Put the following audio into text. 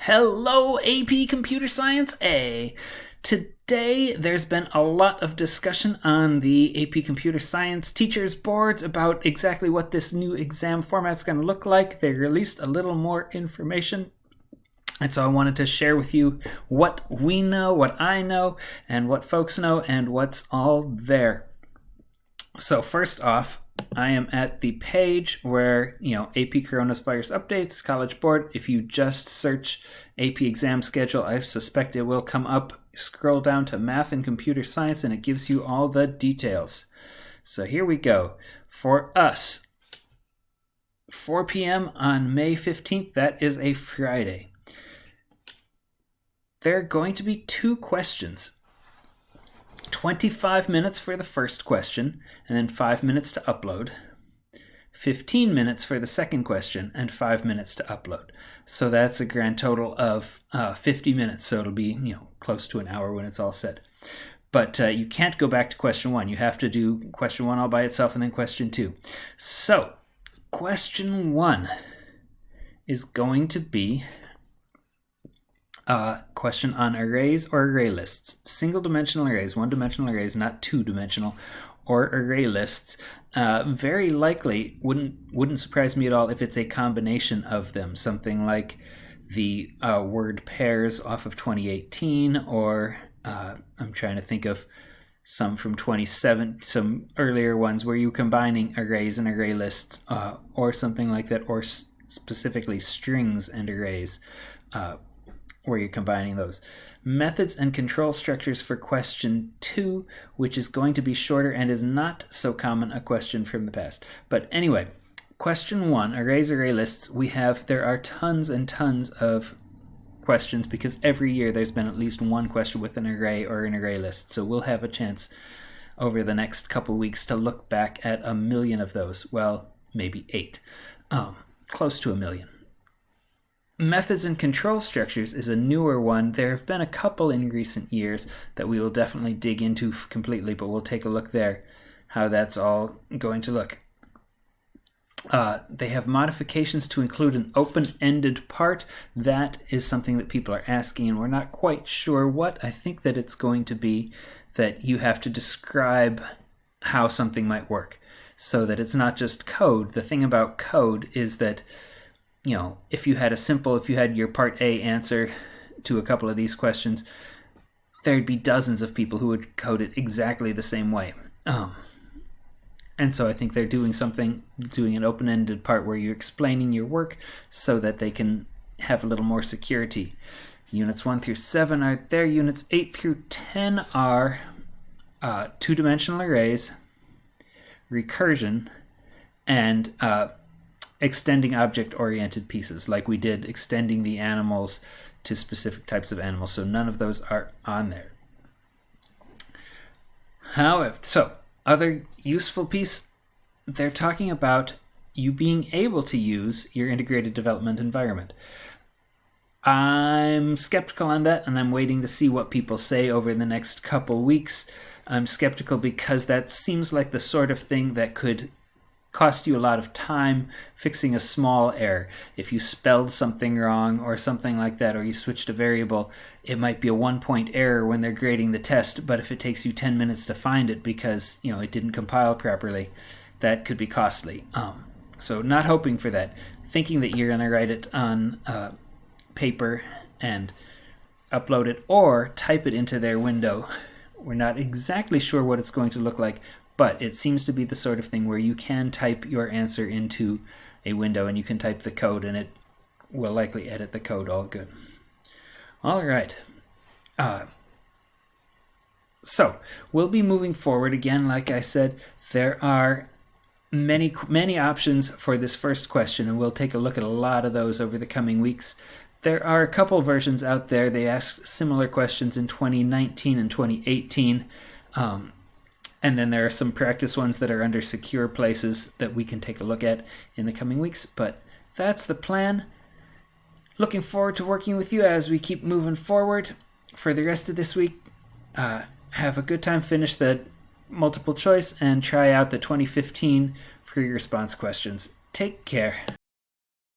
Hello, AP Computer Science A. Today, there's been a lot of discussion on the AP Computer Science teachers' boards about exactly what this new exam format's going to look like. They released a little more information, and so I wanted to share with you what we know, what I know, and what folks know, and what's all there. So first off, I am at the page where, AP Coronavirus Updates, College Board. If you just search AP exam schedule, I suspect it will come up. Scroll down to Math and Computer Science, and it gives you all the details. So here we go. For us, 4 p.m. on May 15th, that is a Friday. There are going to be 2 questions. 25 minutes for the first question, and then 5 minutes to upload. 15 minutes for the second question, and 5 minutes to upload. So that's a grand total of 50 minutes, so it'll be close to an hour when it's all said. But you can't go back to question 1. You have to do question 1 all by itself, and then question 2. So, question 1 is going to be question on arrays or array lists. Single-dimensional arrays, one-dimensional arrays, not two-dimensional, or array lists. Very likely, wouldn't surprise me at all if it's a combination of them. Something like the word pairs off of 2018, or I'm trying to think of some from 27, some earlier ones where you're combining arrays and array lists, or something like that, or specifically strings and arrays. Where you're combining those. Methods and control structures for question 2, which is going to be shorter and is not so common a question from the past. But anyway, question 1, arrays, array lists, there are tons and tons of questions because every year there's been at least one question with an array or an array list. So we'll have a chance over the next couple weeks to look back at 1 million of those. Well, maybe 8. Close to 1 million. Methods and control structures is a newer one. There have been a couple in recent years that we will definitely dig into completely, but we'll take a look there, how that's all going to look. They have modifications to include an open-ended part. That is something that people are asking, and we're not quite sure what. I think that it's going to be that you have to describe how something might work, so that it's not just code. The thing about code is that if you had your part A answer to a couple of these questions, there'd be dozens of people who would code it exactly the same way. And so I think they're doing an open-ended part where you're explaining your work so that they can have a little more security. Units 1 through 7 are there. Units 8 through 10 are two-dimensional arrays, recursion, and extending object-oriented pieces, like we did extending the animals to specific types of animals. So none of those are on there. However, other useful piece, they're talking about you being able to use your integrated development environment. I'm skeptical on that, and I'm waiting to see what people say over the next couple weeks. I'm skeptical because that seems like the sort of thing that could cost you a lot of time fixing a small error. If you spelled something wrong or something like that, or you switched a variable, it might be a 1-point error when they're grading the test, but if it takes you 10 minutes to find it because it didn't compile properly, that could be costly. So not hoping for that. Thinking that you're going to write it on paper and upload it or type it into their window. We're not exactly sure what it's going to look like, but it seems to be the sort of thing where you can type your answer into a window and you can type the code and it will likely edit the code all good. All right. So we'll be moving forward again. Like I said, there are many options for this first question, and we'll take a look at a lot of those over the coming weeks. There are a couple versions out there. They asked similar questions in 2019 and 2018. And then there are some practice ones that are under secure places that we can take a look at in the coming weeks. But that's the plan. Looking forward to working with you as we keep moving forward. For the rest of this week, have a good time, finish the multiple choice, and try out the 2015 free response questions. Take care.